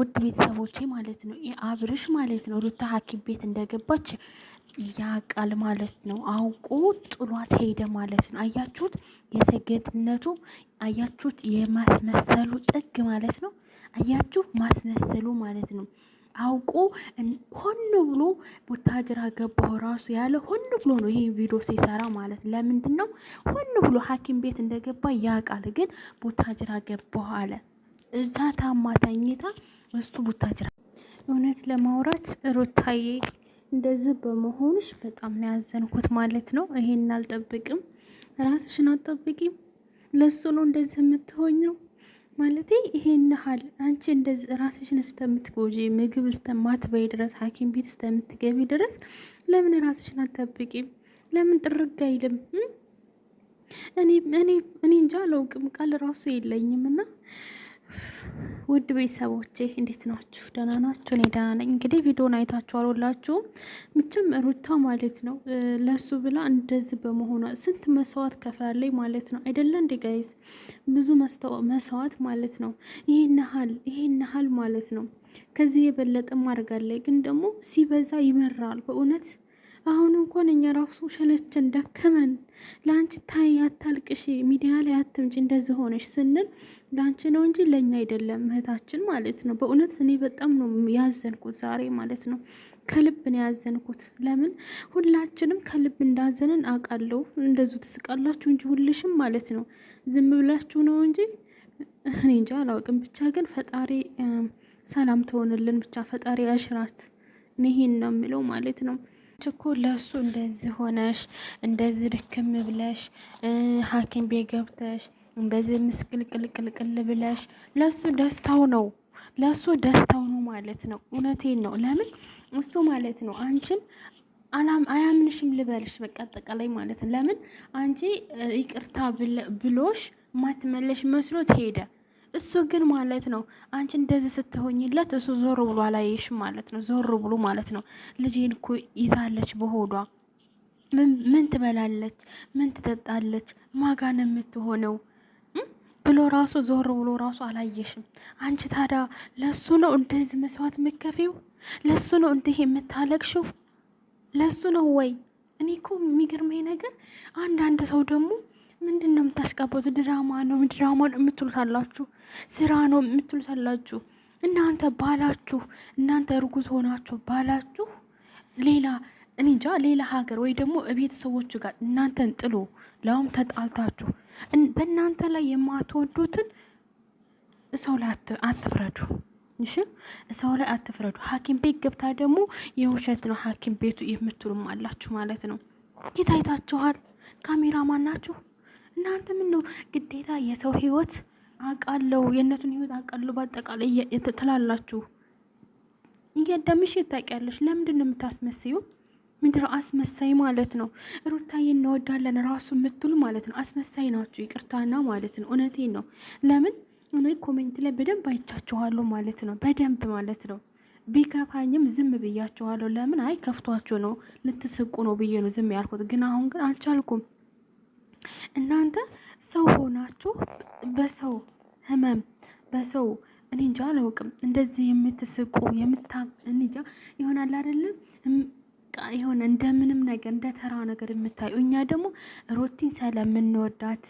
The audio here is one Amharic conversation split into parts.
ውድ ቤተሰቦቼ ማለት ነው አብርሽ ማለት ነው ሩታ ሐኪም ቤት እንደገባች ያቃል ማለት ነው። አውቆ ጥሏት ሄደ ማለት ነው። አያችሁት? የሰገጥነቱ አያችሁት? የማስመሰሉ ጥግ ማለት ነው። አያችሁ? ማስመሰሉ ማለት ነው። አውቆ ሆን ብሎ ቡታጅራ ገባው ራሱ ያለ ሆን ብሎ ነው ይሄ ቪዲዮ ሲሰራ ማለት ለምንድን ነው? ሆን ብሎ ሐኪም ቤት እንደገባ ያቃል። ግን ቡታጅራ ገባው አለ። እዛ ታማ ተኝታ እሱ ቡታጅራ። እውነት ለማውራት ሩታዬ እንደዚህ በመሆንሽ በጣም ነው ያዘንኩት ማለት ነው። ይሄን አልጠብቅም። ራስሽን አትጠብቂም። ለሱ ነው እንደዚህ የምትሆኝው ማለት ይሄን ያህል አንቺ እንደዚህ ራስሽን እስከምትጎጂ ምግብ እስከማትበይ ድረስ ሐኪም ቤት እስከምትገቢ ድረስ ለምን ራስሽን አትጠብቂም? ለምን ጥርግ አይልም? እኔ እንጃ አላውቅም። ቃል ራሱ የለኝም እና ውድ ቤተሰቦቼ እንዴት ናችሁ? ደህና ናችሁ? እኔ ደህና ነኝ። እንግዲህ ቪዲዮን አይታችኋል ሁላችሁም። ምችም ሩታ ማለት ነው ለሱ ብላ እንደዚህ በመሆኗ ስንት መስዋዕት ከፍላለች ማለት ነው አይደለ እንዴ ጋይዝ? ብዙ መስዋዕት ማለት ነው። ይሄን ያህል ማለት ነው። ከዚህ የበለጠ ማድረጋለች፣ ግን ደግሞ ሲበዛ ይመራል በእውነት። አሁን እንኳን እኛ ራሱ ሸለችን ደከመን። ለአንቺ ታይ አታልቅሽ፣ ሚዲያ ላይ አትምጪ እንደዚህ ሆነሽ ስንል ለአንቺ ነው እንጂ ለእኛ አይደለም እህታችን ማለት ነው። በእውነት እኔ በጣም ነው ያዘንኩት ዛሬ ማለት ነው። ከልብ ነው ያዘንኩት። ለምን ሁላችንም ከልብ እንዳዘንን አውቃለሁ። እንደዚሁ ትስቃላችሁ እንጂ ሁልሽም ማለት ነው ዝም ብላችሁ ነው እንጂ እኔ እንጃ አላውቅም። ብቻ ግን ፈጣሪ ሰላም ትሆንልን ብቻ ፈጣሪ አሽራት። እኔ ይሄን ነው የምለው ማለት ነው። እኮ ለሱ እንደዚህ ሆነሽ እንደዚህ ድክም ብለሽ ሐኪም ቤት ገብተሽ እንደዚህ ምስቅልቅልቅልቅል ብለሽ ለሱ ደስታው ነው ማለት ነው። እውነቴን ነው። ለምን እሱ ማለት ነው አንቺን አያምንሽም ልበልሽ፣ በቃ አጠቃላይ ማለት ነው። ለምን አንቺ ይቅርታ ብሎሽ ማትመለሽ መስሎት ሄደ። እሱ ግን ማለት ነው አንቺ እንደዚህ ስትሆኝለት እሱ ዞር ብሎ አላየሽም ማለት ነው። ዞር ብሎ ማለት ነው ልጄን እኮ ይዛለች በሆዷ ምን ትበላለች፣ ምን ትጠጣለች፣ ማጋን የምትሆነው ብሎ ራሱ ዞር ብሎ ራሱ አላየሽም። አንቺ ታዲያ ለሱ ነው እንደዚህ መስዋዕት የምትከፊው? ለሱ ነው እንዲህ የምታለቅሽው? ለሱ ነው ወይ? እኔ እኮ የሚገርመኝ ነገር አንዳንድ ሰው ደግሞ ምንድን ነው የምታሽቃበቱ? ድራማ ነው የምትሉት አላችሁ፣ ስራ ነው የምትሉት አላችሁ። እናንተ ባላችሁ እናንተ እርጉዝ ሆናችሁ ባላችሁ ሌላ እኔ እንጃ ሌላ ሀገር ወይ ደግሞ ቤተሰቦቹ ጋር እናንተን ጥሎ ለውም ተጣልታችሁ በእናንተ ላይ የማትወዱትን ሰው ላይ አትፍረዱ። እሺ ሰው ላይ አትፍረዱ። ሐኪም ቤት ገብታ ደግሞ የውሸት ነው ሐኪም ቤቱ የምትሉም አላችሁ ማለት ነው። ጌታይታችኋል። ካሜራማን ናችሁ እናንተ። ምን ነው ግዴታ የሰው ህይወት አውቃለሁ የእነቱን ህይወት አውቃለሁ በአጠቃላይ ትላላችሁ። እያዳምሽ ታውቂያለሽ። ለምንድን ነው የምታስመስዩ? ምንድነው አስመሳይ ማለት ነው። ሩታዬ እንወዳለን ራሱ የምትሉ ማለት ነው አስመሳይ ናችሁ። ይቅርታና ማለት ነው። እውነቴን ነው። ለምን እኔ ኮሜንት ላይ በደንብ አይቻችኋለሁ ማለት ነው። በደንብ ማለት ነው። ቢከፋኝም ዝም ብያችኋለሁ። ለምን አይ ከፍቷችሁ ነው ልትስቁ ነው ብዬ ነው ዝም ያልኩት። ግን አሁን ግን አልቻልኩም። እናንተ ሰው ሆናችሁ በሰው ህመም በሰው እኔ እንጃ አላውቅም እንደዚህ የምትስቁ እንጃ ይሆናል አይደለም የሆነ እንደምንም ነገር እንደ ተራ ነገር የምታዩ። እኛ ደግሞ ሩቲን ስለምንወዳት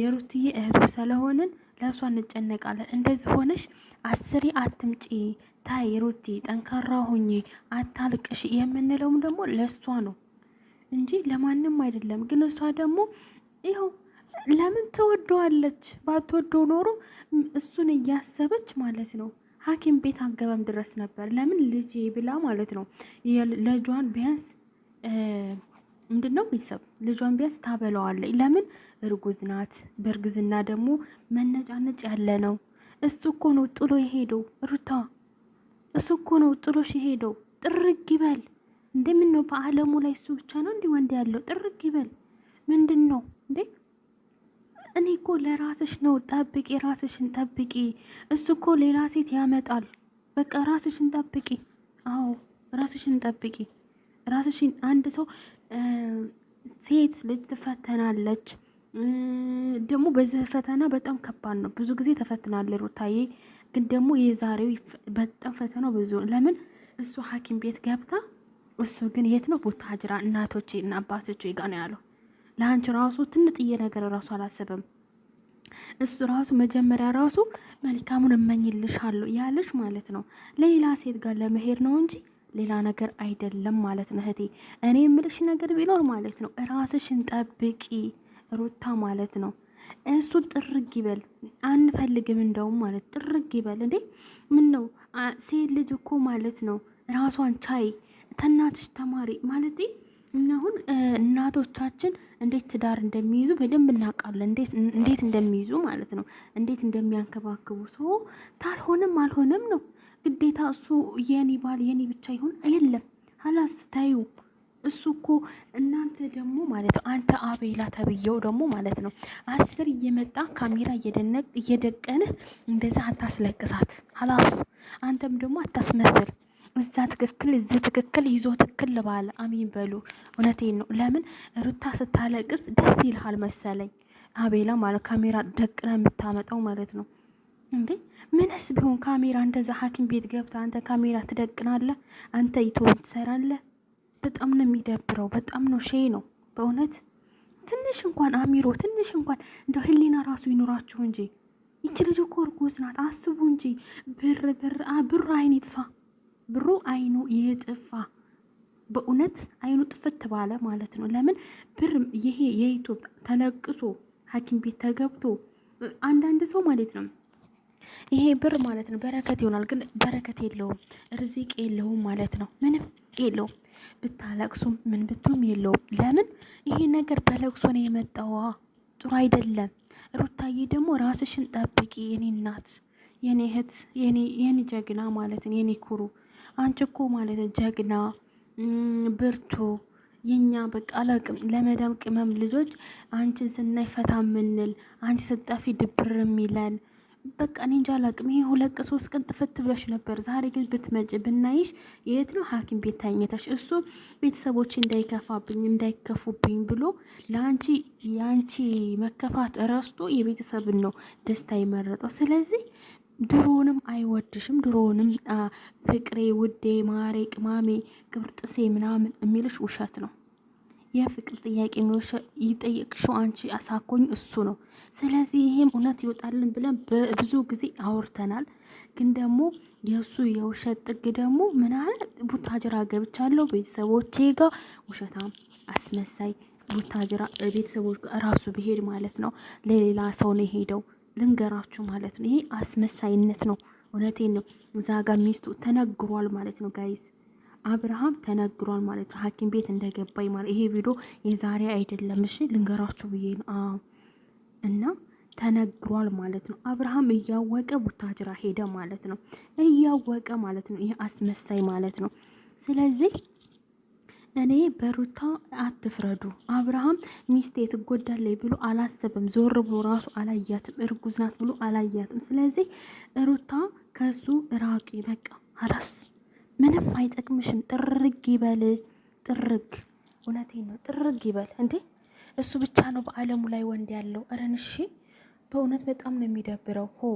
የሩትዬ እህቱ ስለሆንን ለእሷ እንጨነቃለን። እንደዚህ ሆነሽ አስሬ አትምጪ ታይ ሩቲ ጠንካራ ሁኚ አታልቅሽ የምንለውም ደግሞ ለእሷ ነው እንጂ ለማንም አይደለም። ግን እሷ ደግሞ ይኸው ለምን ትወደዋለች? ባትወደው ኖሮ እሱን እያሰበች ማለት ነው ሐኪም ቤት አንገባም ድረስ ነበር። ለምን ልጄ ብላ ማለት ነው ልጇን ቢያንስ ምንድነው ቤተሰብ ልጇን ቢያንስ ታበላዋለች። ለምን እርጉዝ ናት። በእርግዝና ደግሞ መነጫነጭ ያለ ነው። እሱ እኮ ነው ጥሎ የሄደው ሩታ። እሱ እኮ ነው ጥሎሽ የሄደው። ጥርግ ይበል። እንደምን ነው በአለሙ ላይ እሱ ብቻ ነው እንዲህ ወንድ ያለው? ጥርግ ይበል። ምንድን ነው እንዴ? እኔ እኮ ለራስሽ ነው። ጠብቂ፣ ራስሽን ጠብቂ። እሱ እኮ ሌላ ሴት ያመጣል። በቃ ራስሽን ጠብቂ። አዎ ራስሽን ጠብቂ። ራስሽን አንድ ሰው ሴት ልጅ ትፈተናለች። ደግሞ በዚህ ፈተና በጣም ከባድ ነው። ብዙ ጊዜ ተፈትናለች ሩታዬ። ግን ደግሞ የዛሬው በጣም ፈተናው ብዙ። ለምን እሱ ሐኪም ቤት ገብታ እሱ ግን የት ነው ቡታጅራ እናቶቼ እና አባቶቼ ጋር ነው ያለው። ለአንቺ ራሱ ትንጥዬ ነገር ራሱ አላሰበም። እሱ ራሱ መጀመሪያ ራሱ መልካሙን እመኝልሻለሁ ያለሽ ማለት ነው ሌላ ሴት ጋር ለመሄድ ነው እንጂ ሌላ ነገር አይደለም ማለት ነው እህቴ። እኔ የምልሽ ነገር ቢኖር ማለት ነው ራስሽን ጠብቂ ሩታ ማለት ነው። እሱ ጥርግ ይበል አንፈልግም እንደውም ማለት ጥርግ ይበል እንዴ። ምን ነው ሴት ልጅ እኮ ማለት ነው ራሷን ቻይ፣ ተናትሽ ተማሪ ማለት እኛ አሁን እናቶቻችን እንዴት ትዳር እንደሚይዙ በደንብ እናውቃለን። እንዴት እንደሚይዙ ማለት ነው እንዴት እንደሚያንከባክቡ። ሰው ታልሆነም አልሆነም ነው ግዴታ እሱ የኔ ባል የኔ ብቻ ይሁን የለም ሀላስ ታዩ። እሱ እኮ እናንተ ደግሞ ማለት ነው አንተ አቤላ ተብየው ደግሞ ማለት ነው 10 እየመጣ ካሜራ እየደቀንህ እንደዛ አታስለቅሳት ሀላስ። አንተም ደግሞ አታስመስል። እዛ ትክክል እዚህ ትክክል ይዞ ትክክል ባለ አሚን በሉ። እውነቴን ነው። ለምን ሩታ ስታለቅስ ደስ ይልሃል መሰለኝ አቤላ ማለት ካሜራ ደቅነ የምታመጣው ማለት ነው እንዴ። ምንስ ቢሆን ካሜራ እንደዛ ሐኪም ቤት ገብታ አንተ ካሜራ ትደቅናለህ? አንተ ዩቲዩብ ትሰራለህ? በጣም ነው የሚደብረው። በጣም ነው ሼ ነው በእውነት። ትንሽ እንኳን አሚሮ ትንሽ እንኳን እንደ ህሊና ራሱ ይኖራችሁ እንጂ ይቺ ልጅ እኮ እርጉዝ ናት። አስቡ እንጂ ብር አይን ይጥፋ፣ ብሩ አይኑ ይጥፋ። በእውነት አይኑ ጥፍት ባለ ማለት ነው። ለምን ብር ይሄ የኢትዮጵያ ተለቅሶ ሐኪም ቤት ተገብቶ አንዳንድ ሰው ማለት ነው ይሄ ብር ማለት ነው በረከት ይሆናል፣ ግን በረከት የለውም፣ ርዚቅ የለውም ማለት ነው። ምንም የለውም። ብታለቅሱም ምን ብትሉም የለውም። ለምን ይሄ ነገር በለቅሶ ነው የመጣዋ። ጥሩ አይደለም። ሩታዬ ደግሞ ራስሽን ጠብቂ የኔ እናት፣ የኔ እህት፣ የኔ ጀግና ማለት ነው፣ የኔ ኩሩ። አንቺ እኮ ማለት ነው ጀግና ብርቱ የኛ በቃ አላቅም። ለመዳም ቅመም ልጆች አንቺን ስናይ ፈታ ምንል፣ አንቺ ስጠፊ ድብር የሚለን በቃ እኔ እንጃ አላቅም። ይሄ 2-3 ቀን ጥፍት ብለሽ ነበር። ዛሬ ግን ብትመጭ ብናይሽ የት ነው ሐኪም ቤት ታኝተሽ። እሱ ቤተሰቦች እንዳይከፋብኝ እንዳይከፉብኝ ብሎ ለአንቺ የአንቺ መከፋት ረስቶ የቤተሰብን ነው ደስታ የመረጠው። ስለዚህ ድሮንም አይወድሽም። ድሮንም ፍቅሬ፣ ውዴ፣ ማሬ፣ ቅማሜ፣ ቅብርጥሴ ምናምን የሚልሽ ውሸት ነው። የፍቅር ጥያቄ ይጠየቅሽው አንቺ አሳኮኝ እሱ ነው። ስለዚህ ይሄም እውነት ይወጣልን ብለን ብዙ ጊዜ አውርተናል። ግን ደግሞ የእሱ የውሸት ጥግ ደግሞ ምን አለ ቡታጅራ ገብቻለሁ ቤተሰቦቼ ጋር ውሸታም አስመሳይ ቡታጅራ ቤተሰቦች ጋር ራሱ ብሄድ ማለት ነው ለሌላ ሰው ነው ሄደው ልንገራችሁ ማለት ነው። ይሄ አስመሳይነት ነው። እውነቴን ነው። እዛ ጋር ሚስቱ ተነግሯል ማለት ነው ጋይስ አብርሃም ተነግሯል ማለት ነው ሐኪም ቤት እንደገባኝ ማለት። ይሄ ቪዲዮ የዛሬ አይደለም እሺ ልንገራችሁ ብዬ ነው። እና ተነግሯል ማለት ነው። አብርሃም እያወቀ ቡታጅራ ሄደ ማለት ነው። እያወቀ ማለት ነው። ይሄ አስመሳይ ማለት ነው። ስለዚህ እኔ በሩታ አትፍረዱ። አብርሃም ሚስቴ ትጎዳለች ብሎ አላሰበም። ዞር ብሎ ራሱ አላያትም። እርጉዝ ናት ብሎ አላያትም። ስለዚህ ሩታ ከሱ ራቂ በቃ አላስ ምንም አይጠቅምሽም። ጥርግ ይበል ጥርግ። እውነቴን ነው ጥርግ ይበል እንዴ። እሱ ብቻ ነው በአለሙ ላይ ወንድ ያለው። እረንሺ በእውነት በጣም ነው የሚደብረው ሆ